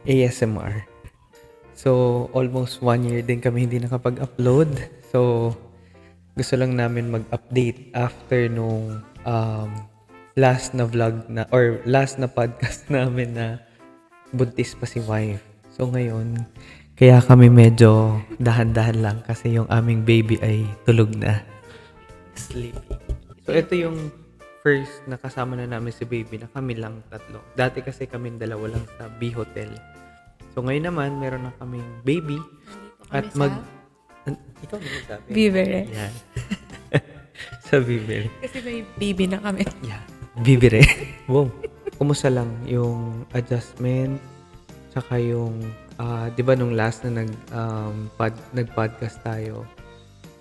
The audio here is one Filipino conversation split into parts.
ASMR. So, almost 1 year din kami hindi nakapag-upload. So, gusto lang namin mag-update after nung last na vlog na or last na podcast namin na buntis pa si wife. So, ngayon, kaya kami medyo dahan-dahan lang kasi yung aming baby ay tulog na. Sleepy. So, ito yung first na kasama na namin si baby na kami lang tatlo. Dati kasi kami dalawa lang sa B Hotel. So, ngayon naman, meron na kaming baby. At ikaw na sabi. Bibere. Yan. Sa Bibere. Kasi may baby na kami. Yeah. Bibere. Wow. Kumusta lang yung adjustment? Tsaka yung, di ba nung last na nag-podcast tayo,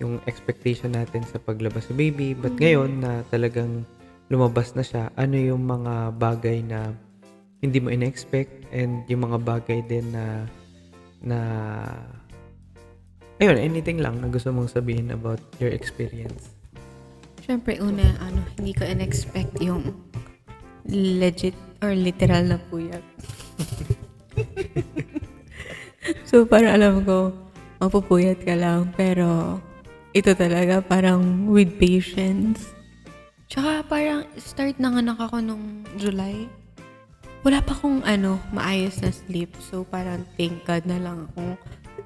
yung expectation natin sa paglabas sa baby. But ngayon na talagang lumabas na siya, ano yung mga bagay na hindi mo in-expect and yung mga bagay din na ayun, anything lang na gusto mong sabihin about your experience. Siyempre, una, hindi ko in-expect yung legit or literal na puyat. So, parang alam ko, mapupuyat ka lang. Pero, ito talaga, parang with patience. Tsaka, parang start nanganak ako nung July. Wala pa akong, maayos na sleep. So, parang thank God na lang kung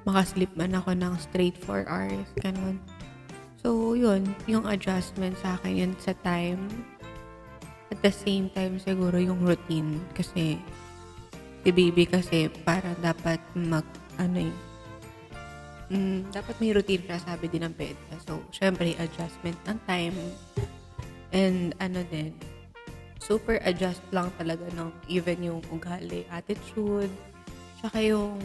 makasleep man ako ng straight 4 hours. Ganun. So, yun. Yung adjustment sa akin yun sa time. At the same time, siguro yung routine. Kasi, si baby kasi parang dapat dapat may routine siya, sabi din ng PEDA. So, syempre, adjustment ng time. And din, super adjust lang talaga ng even yung ugali, attitude, tsaka yung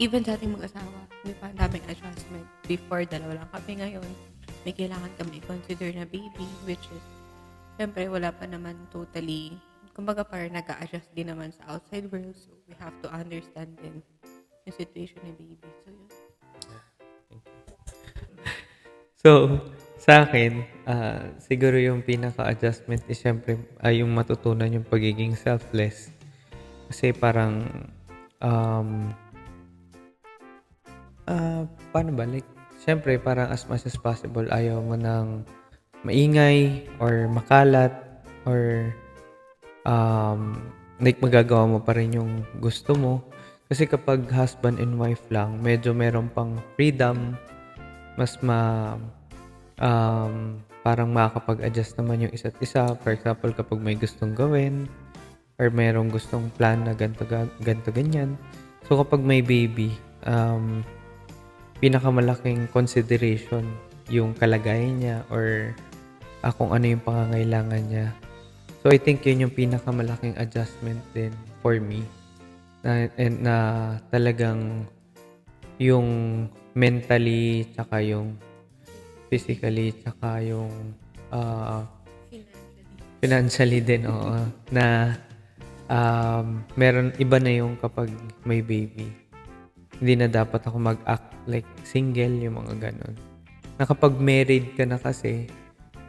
even sa ating mag-asawa, may pa daming adjustment. Before, dalawa lang kami ngayon. May kailangan kami consider na baby, which is, syempre, wala pa naman totally, kumbaga parang nag-a-adjust din naman sa outside world. So, we have to understand din yung situation ni baby. So, yun. So, sa akin, siguro yung pinaka-adjustment is syempre yung matutunan yung pagiging selfless. Kasi parang, paano ba? Like, syempre parang as much as possible, ayaw mo ng maingay or makalat or like magagawa mo pa rin yung gusto mo. Kasi kapag husband and wife lang, medyo meron pang freedom, mas parang makakapag-adjust naman yung isa't isa. For example, kapag may gustong gawin or merong gustong plan na ganto ganyan. So, kapag may baby, pinakamalaking consideration yung kalagayan niya or kung ano yung pangangailangan niya. So, I think yun yung pinakamalaking adjustment din for me. Na talagang yung mentally, tsaka yung physically, tsaka yung financially din, oo. Na meron, iba na yung kapag may baby. Hindi na dapat ako mag-act like single, yung mga ganon. Na kapag married ka na kasi,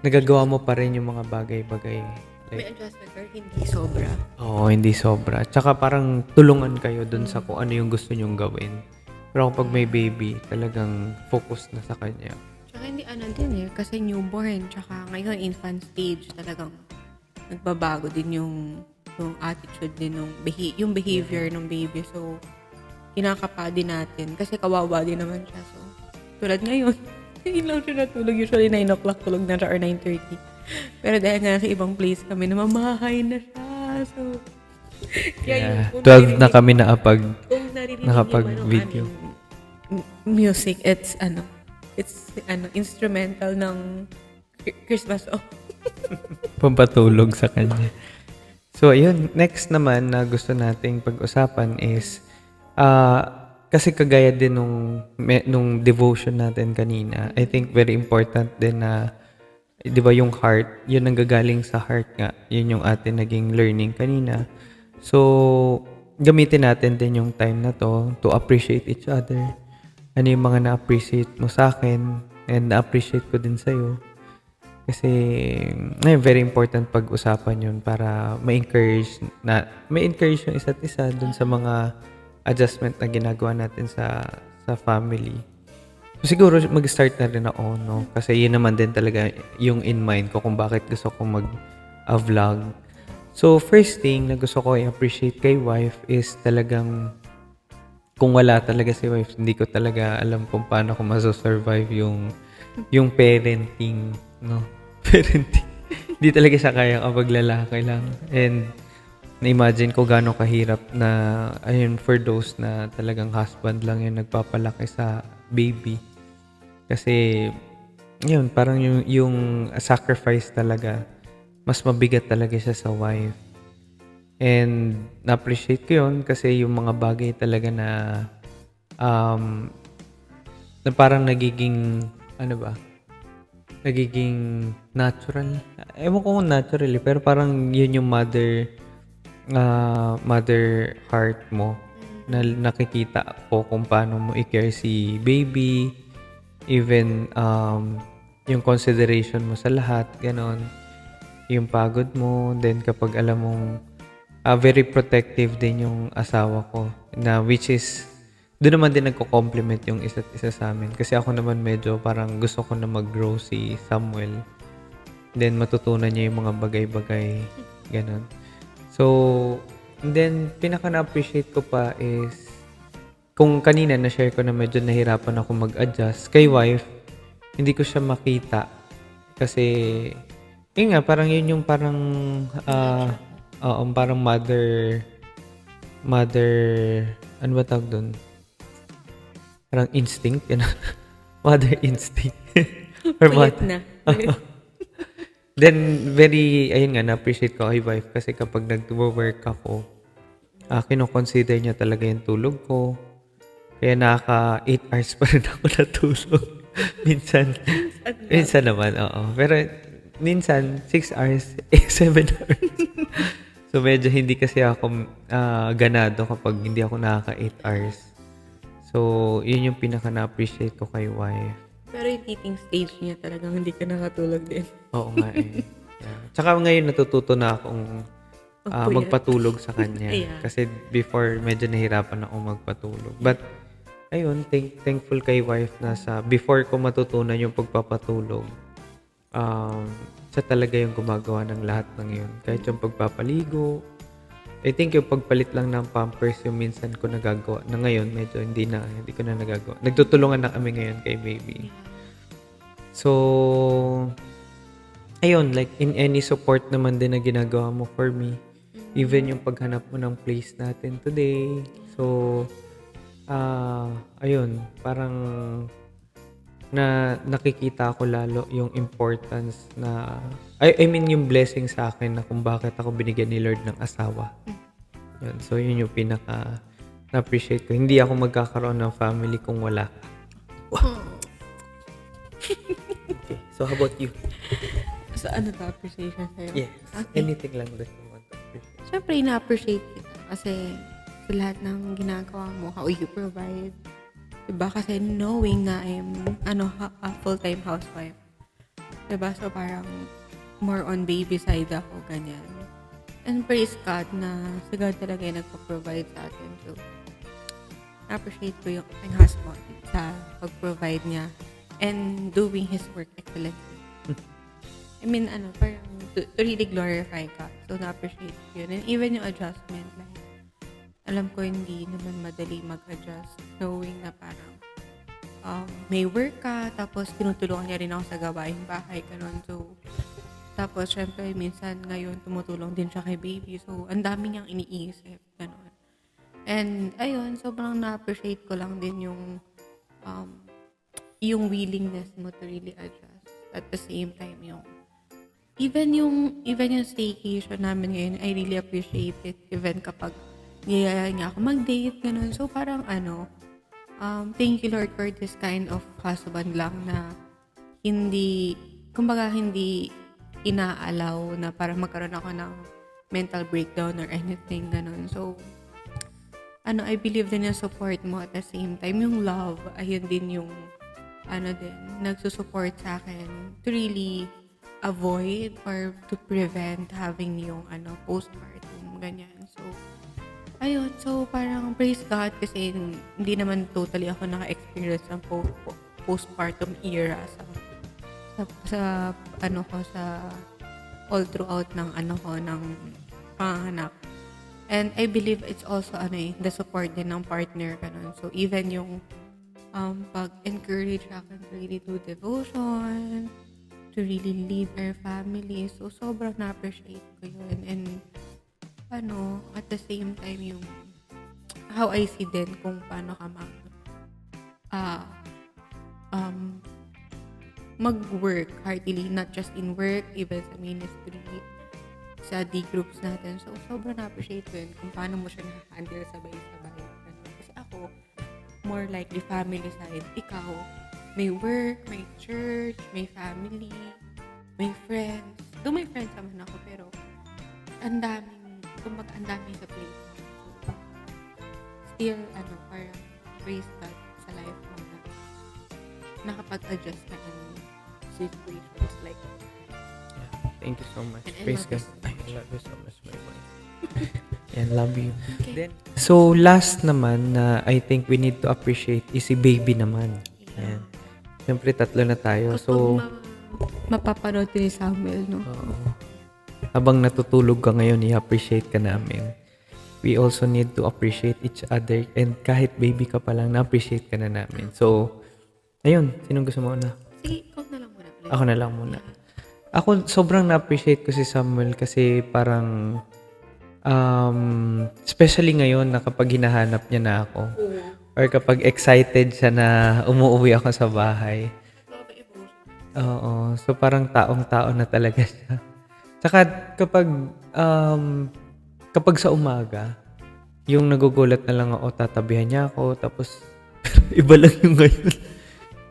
nagagawa mo pa rin yung mga bagay-bagay. May adjustment pero hindi sobra. Oo, hindi sobra. Tsaka parang tulungan kayo dun sa kung ano yung gusto nyong gawin. Pero kapag may baby, talagang focus na sa kanya. Tsaka hindi din kasi newborn. Tsaka ngayon, infant stage, talagang nagbabago din yung attitude din yung behavior ng baby. So, kinakapa din natin. Kasi kawawa din naman siya. So, tulad ngayon, hindi lang siya natulog. Usually, 9 o'clock tulog na siya or 9:30. Pero dahil nga sa ibang place kami, namamahay na siya. So, yeah. 12 na kami nakapag-video. Music, it's instrumental ng Christmas. Pampatulog sa kanya. So, ayun. Next naman na gusto nating pag-usapan is kasi kagaya din nung devotion natin kanina, I think very important din na, di ba yung heart, yun nanggagaling sa heart nga. Yun yung atin naging learning kanina. So, gamitin natin din yung time na to appreciate each other. Ano yung mga na-appreciate mo sa akin and na-appreciate ko din sa'yo. Kasi, very important pag-usapan yun para ma-encourage yung isa't isa dun sa mga adjustment na ginagawa natin sa family. So, siguro mag-start na rin ako, no? Kasi yun naman din talaga yung in mind ko kung bakit gusto ko mag-vlog. So, first thing na gusto ko i-appreciate kay wife is talagang kung wala talaga si wife, hindi ko talaga alam kung paano ko maso-survive yung parenting, no? Parenting. Hindi talaga siya kaya kapag lalaki lang. And na-imagine ko gaano kahirap na, ayun, for those na talagang husband lang yung nagpapalaki sa baby. Kasi, yun, parang yung sacrifice talaga, mas mabigat talaga siya sa wife. And na-appreciate ko yun kasi yung mga bagay talaga um, na parang nagiging, ano ba, nagiging natural. Ewan ko kung natural pero parang yun yung mother heart mo na nakikita ko kung paano mo i-care si baby, even yung consideration mo sa lahat, ganon. Yung pagod mo, then kapag alam mong very protective din yung asawa ko, na which is doon naman din nagko-compliment yung isa't isa sa amin. Kasi ako naman medyo parang gusto ko na mag-grow si Samuel. Then matutunan niya yung mga bagay-bagay, ganon. So, and then pinaka na-appreciate ko pa is kung kanina na-share ko na medyo nahirapan ako mag-adjust kay wife, hindi ko siya makita kasi yun nga, parang yun yung parang parang mother ano ba tawag doon? Parang instinct, yun. Mother instinct. Or Kulit na. Then, ayun nga, na-appreciate ko kay wife kasi kapag nag-work ako, kino-consider niya talaga yung tulog ko. Kaya nakaka 8 hours pa rin ako natulog. Minsan naman, oo. Pero minsan, 6 hours, 7 hours. So, medyo hindi kasi ako ganado kapag hindi ako nakaka 8 hours. So, yun yung pinaka na-appreciate ko kay wife. Pero yung eating stage niya talagang hindi ka nakatulog din. Oo nga eh. Yeah. Tsaka ngayon natututo na akong magpatulog sa kanya. Yeah. Kasi before, medyo nahirapan ako magpatulog. But, ayun, thankful kay wife na before ko matutunan yung pagpapatulog, siya talaga yung gumagawa ng lahat ng yun. Kahit yung pagpapaligo, I think yung pagpalit lang ng pampers yung minsan ko nagagawa. Na ngayon, medyo hindi ko na nagagawa. Nagtutulungan na kami ngayon kay baby. So, ayun, like in any support naman din na ginagawa mo for me. Even yung paghanap mo ng place natin today. So, ayun, parang nakikita ko lalo yung importance na I mean yung blessing sa akin na kung bakit ako binigyan ni Lord ng asawa. Yun. So yun yung pinaka na-appreciate ko. Hindi ako magkakaroon ng family kung wala ka. Wow. Okay. So how about you? So ano to appreciation sa'yo? Yes. Okay. Anything lang that you want to appreciate. Siyempre, na-appreciate kita kasi sa lahat ng ginagawa mo, how you provide. Diba? Kasi knowing na I'm a full-time housewife. Diba? So parang more on baby side ako, ganyan. And praise God na si God talaga yung nagpa-provide sa atin. So, na-appreciate ko yung aking husband sa pag-provide niya and doing his work excellently. I mean, parang to really glorify God. So, na-appreciate ko yun. And even yung adjustment, like, alam ko hindi naman madali mag-adjust knowing na parang may work ka, tapos tinutulungan niya rin ako sa gawaing bahay, ganun. So, tapos, syempre, minsan ngayon, tumutulong din siya kay baby. So, ang dami niyang iniisip, ganun. And, ayun, sobrang na-appreciate ko lang din yung willingness mo to really adjust. At the same time, even yung staycation namin ngayon, I really appreciate it. Even kapag niyaya niya ako mag-date, ganun. So, parang thank you Lord for this kind of husband lang na hindi inaalaw na parang magkaroon ako ng mental breakdown or anything, ganun. So, I believe din yung support mo at the same time. Yung love, ayun din yung, nagsusupport sa akin to really avoid or to prevent having yung, postpartum, ganyan. So, ayun, so parang praise God kasi hindi naman totally ako naka-experience ng postpartum era sa ano ko, sa all throughout ng ano ko, ng panganak. And I believe it's also the support din ng partner, ganun. So even yung pag-encourage akin to really do devotion, to really lead our family. So sobrang na-appreciate ko yun. And at the same time yung how I see din kung paano ka ah, um, mag-work heartily, not just in work, even sa ministry, sa D-groups natin. So, sobrang na-appreciate ko yun kung paano mo siya na-handle sabay-sabay. Kasi ako, more likely family side. Ikaw, may work, may church, may family, may friends. Though may friends naman ako, pero ang daming sa plate. So, still, parang praise God sa life mo na nakapag-adjust ka in situations like that. Thank you so much. And I Praise love God. you so I love you so much, my wife. And love you. Okay. Then, so, last naman na I think we need to appreciate is si baby naman. Ayan. Siyempre, tatlo na tayo. So, Mapapanood ni Samuel, no? habang natutulog ka ngayon, i-appreciate ka namin. We also need to appreciate each other. And kahit baby ka pa lang, na-appreciate ka na namin. So, ayun. Sinong gusto mo na? Sige, ikaw na lang muna. Please. Ako na lang muna. Ako, sobrang na-appreciate ko si Samuel kasi parang, especially ngayon na kapag hinahanap niya na ako, or kapag excited siya na umuwi ako sa bahay. Oo. So, parang taong-tao na talaga siya. Tsaka, kapag sa umaga, yung nagugulat na lang ako, tatabihan niya ako, tapos, iba lang yung ngayon.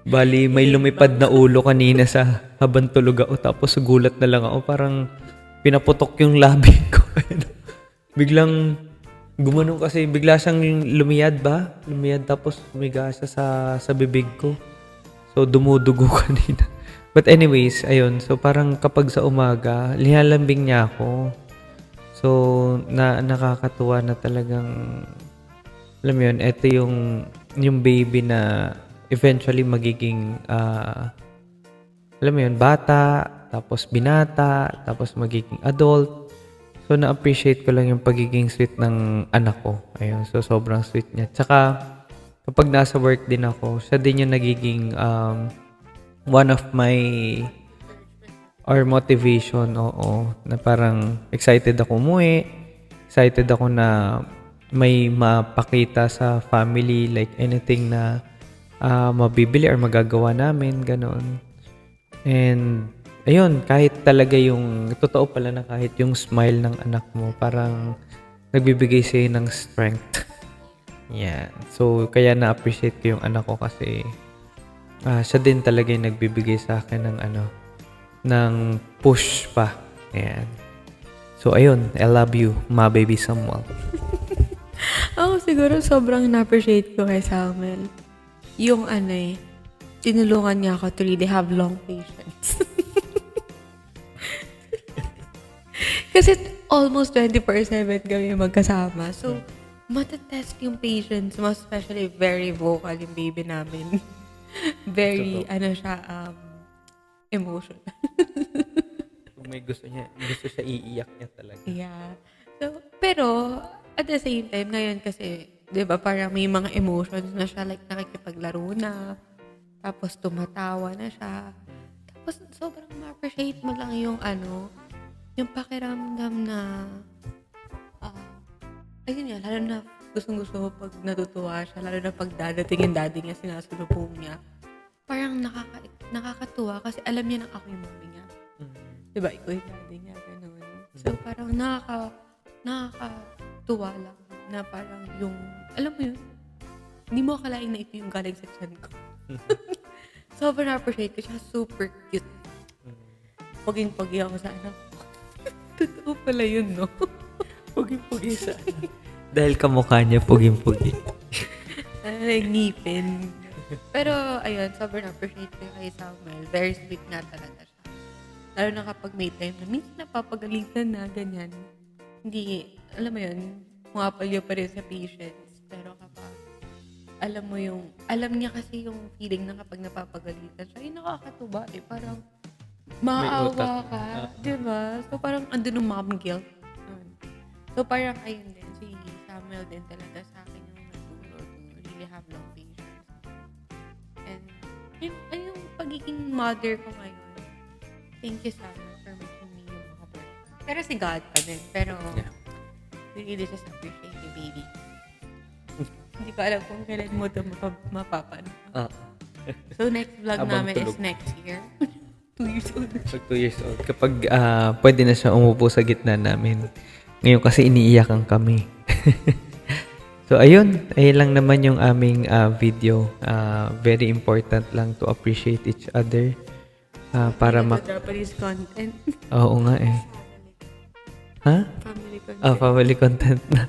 Bali, may lumipad na ulo kanina sa habang tulog ako, tapos gulat na lang ako, parang pinaputok yung labi ko. Biglang, gumanon kasi, bigla siyang lumiyad ba? Lumiyad, tapos umiga siya sa bibig ko. So, dumudugo kanina. But anyways, ayun. So, parang kapag sa umaga, lihalambing niya ako. So, nakakatuwa na talagang, alam mo yun, ito yung baby na eventually magiging, alam mo yun, bata, tapos binata, tapos magiging adult. So, na-appreciate ko lang yung pagiging sweet ng anak ko. Ayun, so sobrang sweet niya. Tsaka, kapag nasa work din ako, siya din yung nagiging, one of my motivation, oo, na parang excited ako umuwi, excited ako na may mapakita sa family, like anything na mabibili or magagawa namin, ganon. And, ayun, kahit talaga yung, totoo pala na kahit yung smile ng anak mo, parang nagbibigay sa'yo ng strength. Yeah. So, kaya na-appreciate ko yung anak ko kasi siya din talaga yung nagbibigay sa akin ng push pa. Ayan. So, ayun. I love you, my baby Samuel. Ako siguro sobrang na-appreciate ko kay Samuel. Yung tinulungan niya ako to really have long patience. Kasi almost 24/7 kami magkasama. So, matetest yung patience mo, especially very vocal yung baby namin. Very, emotional. Kung may gusto siya iiyak niya talaga. Yeah. So, pero, at the same time, ngayon kasi, di ba, parang may mga emotions na siya, like nakikipaglaro na, tapos tumatawa na siya. Tapos, sobrang ma-appreciate mo lang yung yung pakiramdam na, ayun nga, lalo na gustong-gusto mo pag natutuwa siya, lalo na pag dadating yung daddy niya, sinasulubong niya. Parang nakakatuwa kasi alam niya na ako yung mommy niya. Diba, ikaw yung daddy niya, gano'n. So, parang nakakatuwa lang na parang yung, alam mo yun, hindi mo akalain na ito yung galing sa tiyan ko. Sobrang appreciate ko siya, super cute. Paging-pagi ako sa anak ko. Totoo pala yun, no? Puging-pugi sa dahil kamukha niya, puging-pugi. Ngipin. Pero, ayun, sobrang appreciate ko kay Samuel. Very sweet nga talaga siya. Lalo na kapag may time na minsan napapagalitan na, ganyan. Hindi, alam mo yun, pumapalyo pa rin sa patience. Pero kapag alam niya kasi yung feeling na kapag napapagalitan siya, yung nakakatuwa eh. Parang maawa utak. ka, di ba? So parang andun yung mom guilt. So parang ayun din, si Samuel din talaga sa akin yung nagturo to really have long patience. And yung pagiging mother ko ngayon, thank you Samuel for making me yung mga boy. Pero si God pa din. Pero Yeah. we really just appreciate you, baby. Hindi ko alam kung kailan mo ito mapapan. Ah, So next vlog Habang namin is tulog. next year. 2 years old. pag 2 years old. Kapag pwede na siya umupo sa gitna namin. Ngayon kasi iniiyakan kami. So ayun lang naman yung aming video. Very important lang to appreciate each other. Para Japanese content. Oo nga eh. Ha? Family content. Family content na.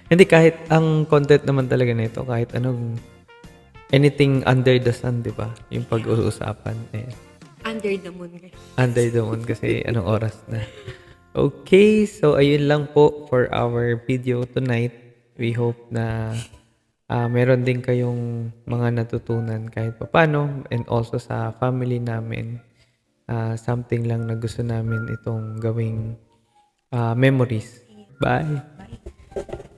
Hindi, kahit ang content naman talaga nito, kahit anong anything under the sun, di ba? Yung pag-uusapan. Eh. Under the moon, guys. Under the moon kasi anong oras na. Okay, so ayun lang po for our video tonight. We hope na meron din kayong mga natutunan kahit papano, and also sa family namin. Something lang na gusto namin itong gawing memories. Bye! Bye.